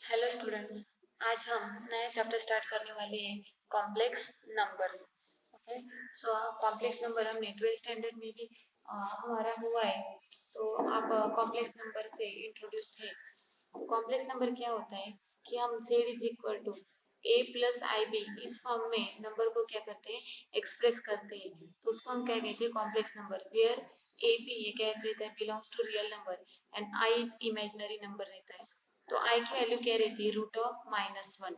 Hello students. आज हम नया चैप्टर स्टार्ट करने वाले हैं complex number. Okay, so complex number हमने 12th स्टैंडर्ड में भी हमारा हुआ है। तो आप कॉम्प्लेक्स नंबर से इंट्रोड्यूस थे। कॉम्प्लेक्स नंबर क्या होता है कि हम z is equal to a plus I b इस फॉर्म में नंबर को क्या करते हैं, एक्सप्रेस करते हैं। तो उसको हम क्या कहते हैं, complex number, where a b ये क्या रहता है, belongs to real number and i is imaginary number रहता है। तो आई की वैल्यू क्या रहती है, रूट ऑफ -1,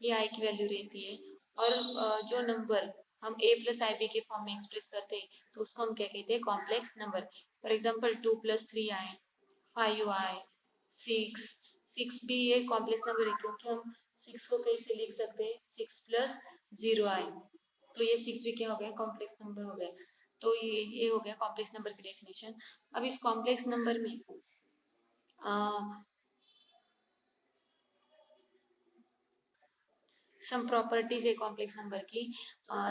ये आई की वैल्यू रहती है। और जो नंबर हम a प्लस आई बी के फॉर्म में एक्सप्रेस करते हैं तो उसको हम क्या कहते हैं, कॉम्प्लेक्स नंबर। फॉर एग्जाम्पल 2 + 3 आए, 5 आए, 6 6 भी ये कॉम्प्लेक्स नंबर है क्योंकि हम 6 को कैसे लिख सकते हैं, 6 + 0 आए, तो ये 6 भी क्या हो गया, कॉम्प्लेक्स नंबर हो गया। तो ये हो गया कॉम्प्लेक्स नंबर की डेफिनेशन। अब इस कॉम्प्लेक्स नंबर में सम प्रॉपर्टीज है कॉम्प्लेक्स नंबर की।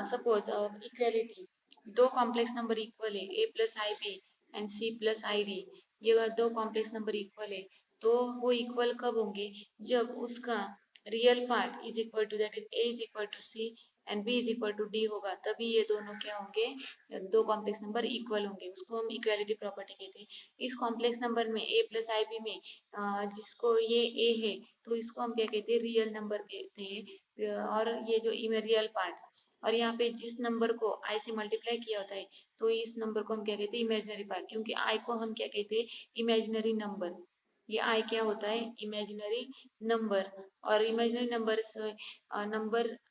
सपोज इक्वेलिटी, दो कॉम्प्लेक्स नंबर इक्वल है, a plus I B and c plus i d, ये अगर दो कॉम्प्लेक्स नंबर इक्वल है तो वो इक्वल कब होंगे, जब उसका real part is equal to, that is a is equal to c and b is equal to d होगा, तभी ये दोनों क्या होंगे, दो कॉम्प्लेक्स नंबर इक्वल होंगे। उसको हम इक्वालिटी प्रॉपर्टी कहते हैं। इस कॉम्प्लेक्स नंबर में a प्लस आई बी में जिसको ये a है तो इसको हम क्या कहते हैं, रियल नंबर कहते हैं। और ये जो रियल पार्ट, और यहाँ पे जिस नंबर को i से मल्टीप्लाई किया होता है तो इस नंबर को हम क्या कहते हैं, इमेजिनरी पार्ट, क्योंकि i को हम क्या कहते हैं, इमेजिनरी नंबर। ये i क्या होता है, इमेजिनरी नंबर। और इमेजिनरी नंबर से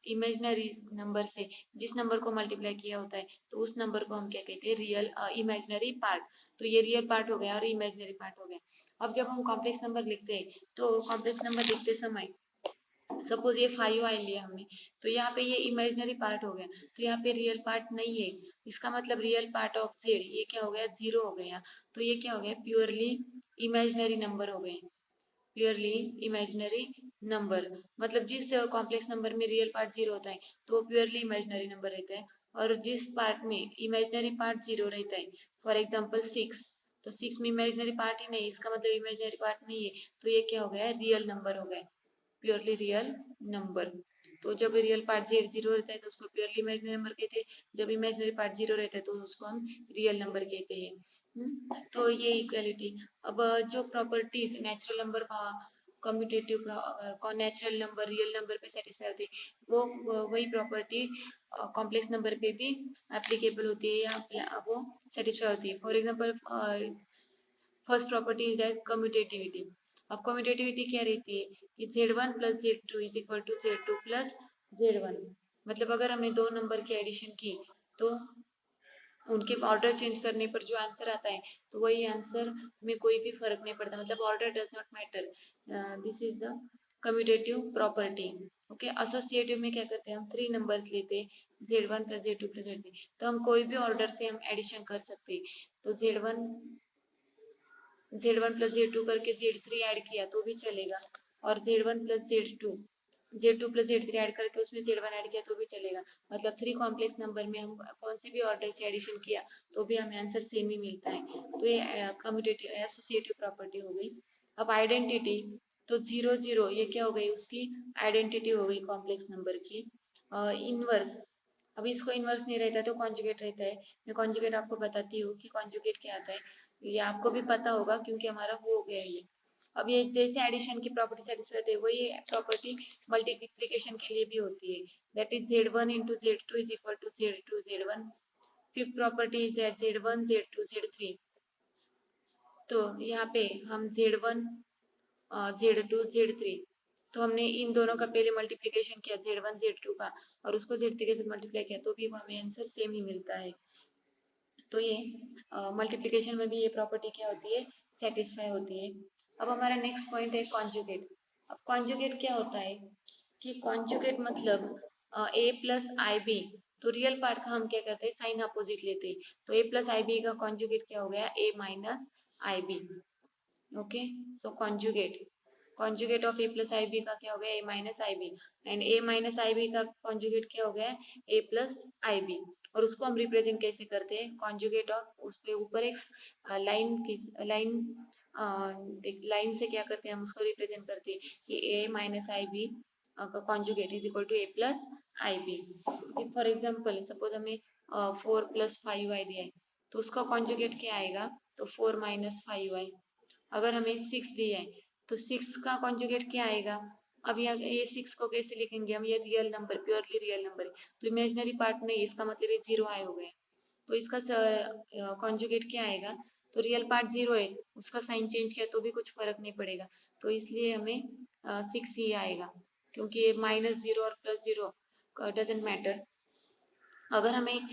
इमेजिनरी नंबर से जिस नंबर को मल्टीप्लाई किया होता है तो उस नंबर को हम क्या कहते हैं, रियल इमेजिनरी पार्ट। तो ये रियल पार्ट हो गया और इमेजिनरी पार्ट हो गया। अब जब हम कॉम्प्लेक्स नंबर लिखते हैं तो कॉम्प्लेक्स नंबर लिखते समय सपोज ये 5 आई लिया हमने, तो यहाँ पे ये इमेजिनरी पार्ट हो गया, तो यहाँ पे रियल पार्ट नहीं है। इसका मतलब रियल पार्ट ऑफ जेड ये क्या हो गया, 0 हो गया। तो ये क्या हो गया, प्योरली इमेजिनरी नंबर हो गए, प्योरली इमेजिनरी नंबर। मतलब जिस कॉम्प्लेक्स नंबर में रियल पार्ट 0 होता है तो वो प्योरली इमेजिनरी नंबर रहता है। और जिस पार्ट में इमेजिनरी पार्ट 0 रहता है, फॉर एग्जाम्पल 6, तो 6 में इमेजिनरी पार्ट ही नहीं, इसका मतलब इमेजिनरी पार्ट नहीं है, तो ये क्या हो गया, रियल नंबर हो गया, प्योरली रियल नंबर। तो जब रियल पार्ट जेड 0 रहता है तो उसको प्योरली इमेजिनरी नंबर कहते हैं, जब इमेजिनरी पार्ट 0 रहता है तो उसको हम रियल नंबर कहते हैं। तो ये इक्वालिटी। अब जो प्रॉपर्टीज नेचुरल नंबर का, commutative natural number, real number पे सेटिस्फाई होती है, वो वही प्रॉपर्टी कॉम्प्लेक्स नंबर पे भी एप्लीकेबल होती है या वो सेटिस्फाई होती है। For example first property is that commutativity. अब कम्यूटेटिविटी क्या रहती है कि Z1 plus Z2 is equal to Z2 plus Z1। मतलब अगर हमने दो नंबर की एडिशन की तो उनके ऑर्डर चेंज करने पर जो आंसर आता है तो वही आंसर में कोई भी फर्क नहीं पड़ता, मतलब order does not matter. This is the commutative property. Okay, associative में क्या करते हैं, हम 3 नंबर्स लेते हैं, Z1 plus Z2 plus Z3, तो हम कोई भी ऑर्डर से हम एडिशन कर सकते हैं। तो Z1 प्लस Z2 करके Z3 ऐड किया तो भी चलेगा, और Z1 plus Z2 plus Z3 add करके उसमें Z1 ऐड किया तो भी चलेगा। मतलब 3 कॉम्प्लेक्स नंबर में हम कौन से भी ऑर्डर से एडिशन किया तो भी हमें आंसर सेम ही मिलता है। तो ये कम्यूटेटिव एसोसिएटिव प्रॉपर्टी हो गई। अब आइडेंटिटी, तो 0 0 ये क्या हो गई, उसकी आइडेंटिटी हो गई कॉम्प्लेक्स नंबर की। इनवर्स, अब इसको इनवर्स नहीं रहता तो कॉन्जुगेट रहता है। मैं कॉन्जुगेट आपको बताती हूँ कि कॉन्जुगेट क्या आता है, ये आपको भी पता होगा क्योंकि हमारा हो गया ये। अब ये जैसे एडिशन की प्रॉपर्टी सेटिस्फाई होती है वही प्रॉपर्टी मल्टीप्लिकेशन के लिए भी होती है, that is Z1 into Z2 is equal to Z2 Z1। Fifth property is Z1 Z2 Z3। तो यहाँ पे हम Z1 Z2 Z3, तो हमने इन दोनों का पहले मल्टीप्लिकेशन किया Z1 Z2 का और उसको Z3 के साथ मल्टीप्लाई किया तो भी हमें आंसर सेम ही मिलता है। तो ये मल्टीप्लिकेशन में भी ये प्रॉपर्टी क्या होती है, सेटिस्फाई होती है। अब हमारा नेक्स्ट पॉइंट है कॉन्जुगेट। अब कॉन्जुगेट क्या होता है कि कॉन्जुगेट मतलब ए प्लस आई बी, तो रियल पार्ट का हम क्या करते हैं, साइन अपोजिट लेते हैं। तो ए प्लस आई बी का कॉन्जुगेट क्या हो गया, A minus I B. Okay, so conjugate of A plus I B का क्या हो गया, A minus I B, and A minus I B का कॉन्जुगेट क्या हो गया, ए प्लस आई बी। और उसको हम रिप्रेजेंट कैसे करते हैं, कॉन्जुगेट ऑफ, उस पे ऊपर एक लाइन लाइन से क्या करते हैं हम उसको रिप्रेजेंट करते हैं कि ए माइनस आई बी का conjugate is equal to a plus I b. For example suppose हमें 4 + 5y दिया है तो उसका कॉन्जुगेट क्या आएगा, तो 4 - 5y। अगर हमें 6 दिया है तो 6 का कॉन्जुगेट क्या आएगा। अब ये 6 को कैसे लिखेंगे हम, ये real number, purely real number है तो इमेजिनरी पार्ट नहीं, इसका मतलब ये 0 आए हो गए, तो इसका कॉन्जुगेट क्या आएगा, तो रियल पार्ट 0 है, उसका साइन चेंज किया तो भी कुछ फर्क नहीं पड़ेगा, तो इसलिए हमें 6 ही आएगा, क्योंकि -0 और +0 डजेंट मैटर। अगर हमें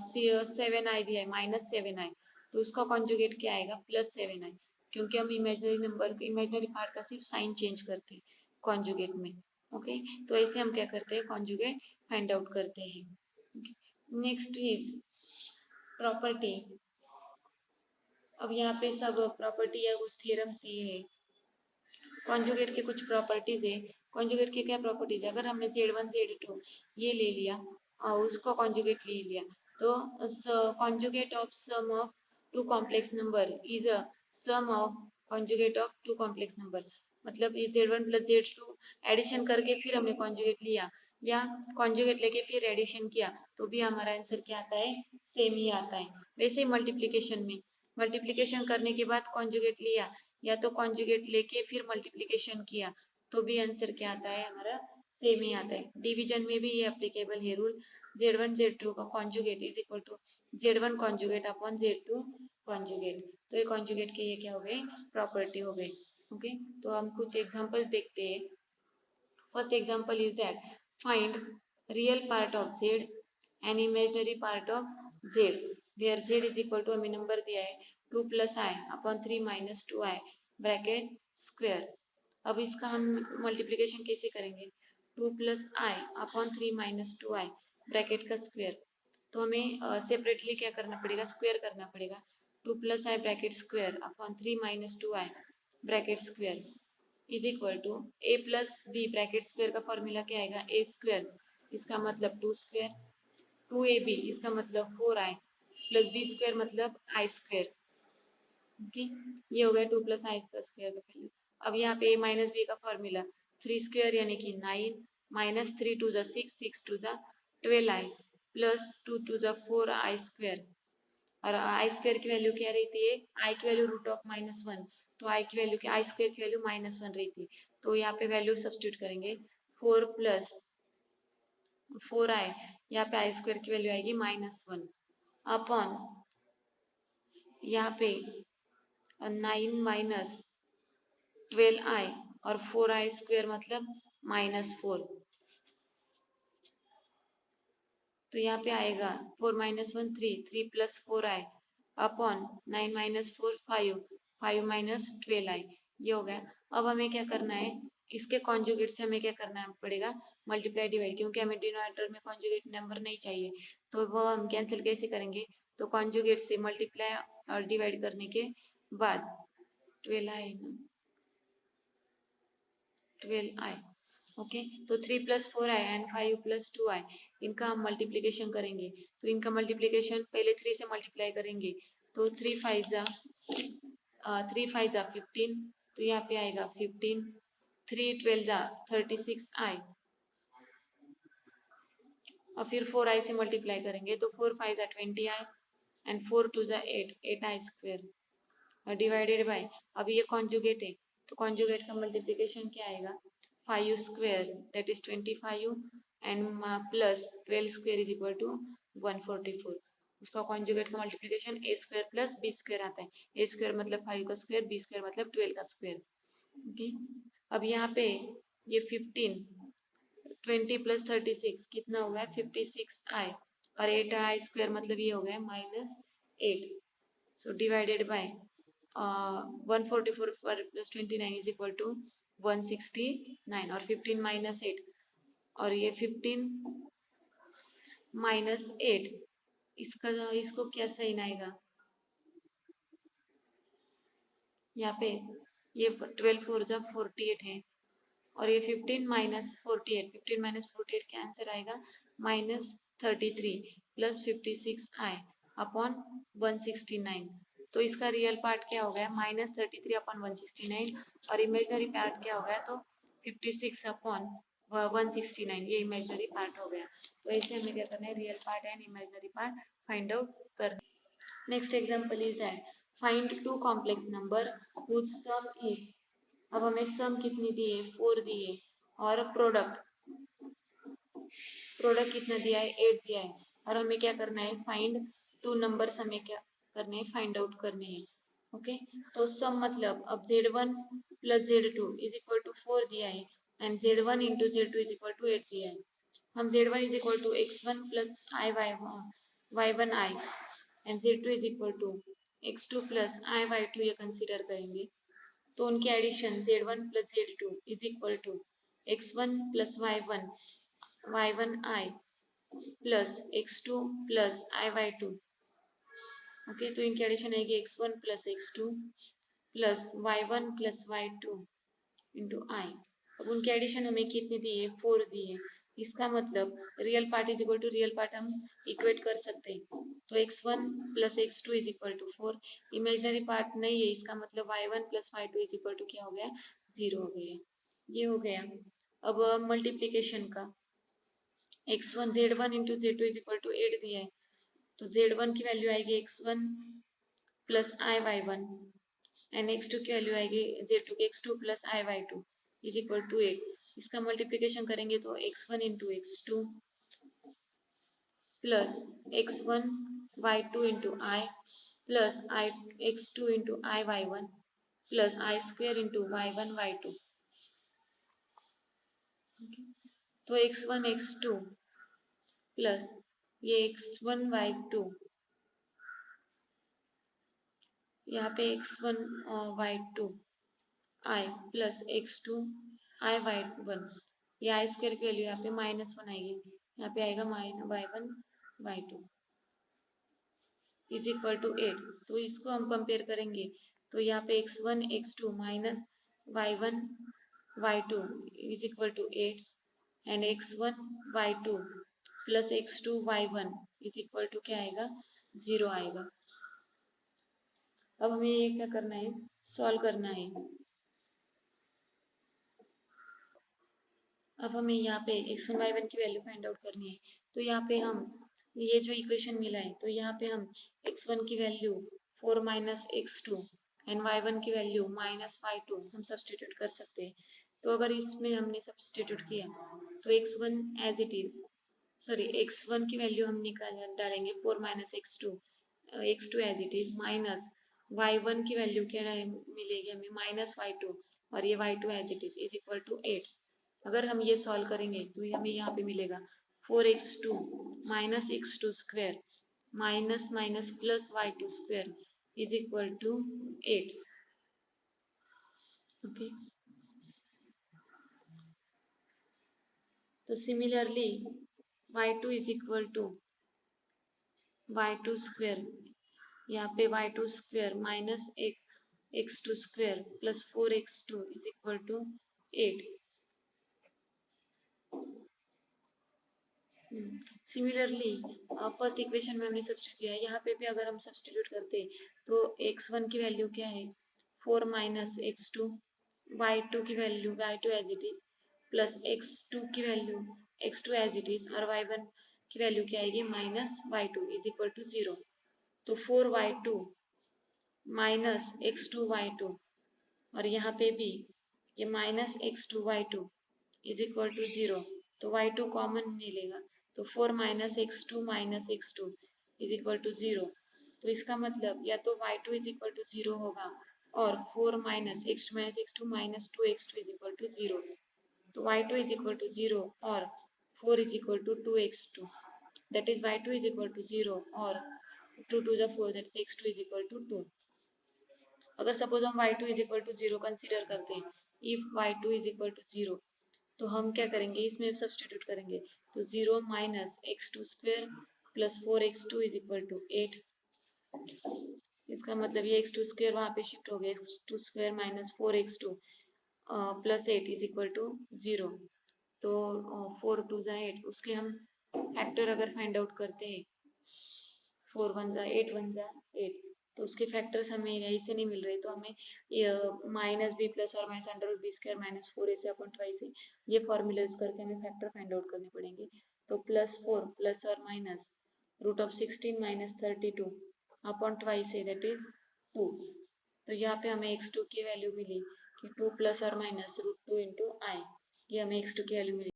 7i दिया है, -7i, तो उसका कॉन्जुगेट क्या आएगा, +7i, क्योंकि हम इमेजिनरी नंबर, इमेजिनरी पार्ट का सिर्फ साइन चेंज करते हैं कॉन्जुगेट में। ओके, तो ऐसे हम क्या करते हैं, कॉन्जुगेट फाइंड आउट करते हैं। Next is property. अब यहाँ पे सब प्रॉपर्टी या कुछ थ्योरम्स दिए हैं। कॉन्जुगेट के कुछ प्रॉपर्टीज है। कॉन्जुगेट के क्या प्रॉपर्टीज है, अगर हमने Z1 Z2 ये ले लिया और उसको कॉन्जुगेट ले लिया, तो conjugate of sum of two complex number is a sum of conjugate of two complex number. मतलब ये Z1 + Z2 एडिशन करके फिर हमने कॉन्जुगेट लिया, या कॉन्जुगेट लेके फिर एडिशन किया, तो भी हमारा आंसर क्या आता है, सेम ही आता है। वैसे ही मल्टीप्लीकेशन में, मल्टीप्लीकेशन करने के बाद कॉन्जुगेट लिया, या तो कॉन्जुगेट लेके फिर मल्टीप्लिकेशन किया, तो भी आंसर क्या आता है हमारा, सेम ही आता है। डिवीजन में भी ये एप्लीकेबल है रूल, Z1 Z2 का conjugate is equal to Z1 conjugate upon Z2 conjugate. तो ये कॉन्जुगेट के ये क्या हो गए, प्रॉपर्टी हो गई। ओके, तो हम कुछ एग्जांपल्स देखते हैं। First example is that find real part of Z and imaginary part of Z where Z is equal to, हमें नंबर दिया है 2 + i upon 3 - 2i bracket square. अब इसका हम मल्टीप्लिकेशन कैसे करेंगे, 2 + i अपॉन 3 - 2i ब्रैकेट का स्क्वायर, तो हमें सेपरेटली क्या करना पड़ेगा, स्क्वायर करना पड़ेगा। 2 + i bracket square upon 3 - 2i bracket square is equal to a plus b bracket square का फॉर्मूला क्या आएगा, ए स्क्वायर, इसका मतलब 2 स्क्वायर, 2ab इसका मतलब 4i प्लस बी स्क्वायर मतलब आई स्क्वायर। ओके, ये हो गया 2 + i का स्क्वायर का वैल्यू। अब यहाँ पे a माइनस बी का फॉर्मूला 3 स्क्वायर यानी कि 9 minus 3 2 6 6 2 12i plus 2 2 4i square. और आई स्क्वायर की वैल्यू क्या रहती है, आई की वैल्यू √(-1), तो आई की वैल्यू क्या, आई स्क्वायर की वैल्यू -1 रहती है, तो यहाँ पे वैल्यू सब्स्टिट्यूट करेंगे 4 + 4i, यहाँ पे आई स्क्वायर की वैल्यू आएगी -1 अपॉन यहाँ पे 9 - 12i और 4i स्क्वायर मतलब -4, तो यहाँ पे आएगा 4 - 1 3 3 + 4i अपॉन 9 - 4 5 5 - 12i, ये हो गया। अब हमें क्या करना है, इसके कॉन्जुगेट से हमें क्या करना पड़ेगा, मल्टीप्लाई डिवाइड, क्योंकि हमें डिनोमिनेटर में कॉन्जुगेट नंबर नहीं चाहिए, तो वो हम कैंसिल कैसे करेंगे, तो कॉन्जुगेट से मल्टीप्लाई और डिवाइड करने के बाद 12i 12i। ओके, तो 3 + 4i एंड 5 + 2i, इनका हम मल्टीप्लीकेशन करेंगे, तो इनका मल्टीप्लीकेशन पहले 3 से मल्टीप्लाई करेंगे, तो 3 5 जा 15, तो यहाँ पे आएगा 15, 3 12 जा 36i, और फिर 4i से मल्टीप्लाई करेंगे, तो 4 5 जा 20i एंड 4 2 जा 8 8i स्क्वायर डिवाइडेड बाय, अब ये कॉन्जुगेट है, तो कॉन्जुगेट का मल्टीप्लीकेशन क्या आएगा, 5 square that is 25 and plus 12 square is equal to 144। उसका कॉन्जुगेट का multiplication a square plus b square आता है, ए स्क्वायर मतलब 5 का स्क्वायर, बी स्क्वायर मतलब 12 का स्क्वायर। ओके, अब यहाँ पे ये 15 20 + 36 कितना हो गया, 56i, और 8i स्क्वायर मतलब ये हो गया -8, so divided by 144 + 29 is equal to 169, और 15 - 8, और ये 15 - 8, इसका इसको क्या साइन आएगा, यहाँ पे ये 12 4 जा 48 है, और ये 15 - 48, 15 - 48 का आंसर आएगा -33 + 56i अपॉन 169। तो इसका रियल पार्ट क्या हो गया -33/169 और इमेजनरी पार्ट क्या हो गया तो 56/169, ये इमेजनरी पार्ट हो गया। तो ऐसे हमें क्या करना है, real part and imaginary part find out करना। Next example is that find two complex number whose sum is, अब हमें सम कितनी दी है 4 दी है और प्रोडक्ट कितना दिया है 8 दिया है और हमें क्या करना है फाइंड टू नंबर्स, हमें क्या करने हैं फाइंड आउट करने हैं। ओके, तो सम मतलब अब z1 plus z2 is equal to 4 दिया है and z1 into z2 is equal to 8 दिया है। हम z1 is equal to x1 plus i y1 i and z2 is equal to x2 plus i y2 ये consider करेंगे। तो उनकी addition z1 plus z2 is equal to x1 plus y1 i plus x2 plus i y2। Okay, तो इनकी addition आएगी x1 plus x2 plus y1 plus y2 into i। अब उनकी addition हमें कितनी दी है 4 दी है। इसका मतलब real part is equal to real part हम इक्वेट कर सकते हैं। तो x1 plus x2 is equal to 4, imaginary part नहीं है, इसका मतलब y1 plus y2 is equal to क्या हो गया 0 हो गया। ये हो गया। अब मल्टीप्लीकेशन का x1 z1 into z2 is equal to 8 दिया है, तो z1 की वैल्यू आएगी x1 plus i y1 and x2 की वैल्यू आएगी z2 की x2 plus i y2 is equal to 8। इसका मल्टीप्लिकेशन करेंगे तो x1 into x2 plus x1 y2 into i plus i x2 into i y1 plus i square into y1 y2। तो x1 x2 plus ये x1 y2, यहाँ पे x1 y2 i plus x2 i y1, ये आई square की value यहाँ पे -1 आएगी, यहाँ पे आएगा y1 y2 is equal to 8। तो इसको हम कंपेयर करेंगे तो यहाँ पे x1 x2 minus y1 y2 is equal to 8 and x1 y2 plus x2 y1 is equal to क्या आएगा 0 आएगा। अब हमें ये क्या करना है सॉल्व करना है। अब हमें यहाँ पे x1 y1 की वैल्यू फाइंड आउट करनी है। तो यहाँ पे हम ये जो इक्वेशन मिला है तो यहाँ पे हम x1 की value 4 minus x2 and y1 की वैल्यू माइनस y2 हम सब्सटीट्यूट कर सकते हैं। तो अगर इसमें हमने सब्सटीट्यूट किया तो x1 as it is, sorry x1 की वैल्यू हम निकाल डालेंगे 4 minus x2 as it is minus y1 की वैल्यू क्या मिलेगी हमें माइनस y2 और ये y2 as it is equal to 8। अगर हम ये सॉल्व करेंगे तो हमें यहाँ पे मिलेगा 4x2 minus x2 square minus minus plus y2 square is equal to 8। Okay, तो similarly y2 is equal to y2 square, यहाँ पे y2 square minus x2 square plus 4x2 is equal to 8। Similarly first equation में हमने substitute किया है, यहाँ पे भी अगर हम सब्स्टिट्यूट करते तो x1 की वैल्यू क्या है 4 माइनस x2, y2 की value y2 as it is plus x2 की value x2 as it is और y1 की वैल्यू क्या आएगी minus y2 is equal to 0। तो 4y2 माइनस x2 y2 और यहाँ पे भी ये minus x2 y2 is equal to 0, तो y2 कॉमन नहीं लेगा तो 4 minus x2 is equal to 0। तो इसका मतलब या तो y2 इज इक्वल टू 0 होगा और 4 minus x2 minus 2x2 is equal to 0। तो y2 इज इक्वल टू 0 और 4 is equal to 2x2, that is y2 is equal to 0 और 2 to the 4 that is x2 is equal to 2। अगर suppose हम y2 is equal to 0 consider करते हैं, if y2 is equal to 0 तो हम क्या करेंगे इसमें सब्सटीट्यूट करेंगे तो 0 minus x2 square plus 4x2 is equal to 8। इसका मतलब ये x2 स्क्वायर वहाँ पे शिफ्ट हो गया, x2 square minus 4x2 plus 8 is equal to 0। तो 4 टू जा 8, उसके हम फैक्टर अगर फाइंड आउट करते हैं 4 1 जा 8 1 जा 8 तो उसके फैक्टर्स हमें यहीं से नहीं मिल रहे, तो हमें माइनस बी प्लस और minus under root b square minus 4ac upon 2ac ये फॉर्मूला यूज करके हमें फैक्टर फाइंड आउट करने पड़ेंगे। तो +4 प्लस और minus root of 16 minus 32 upon 2ac that is 2। तो यहाँ पे हमें x2 की वैल्यू मिली कि 2 प्लस और माइनस रूट 2 इंटू आई, ये हमें x2 की वैल्यू मिली।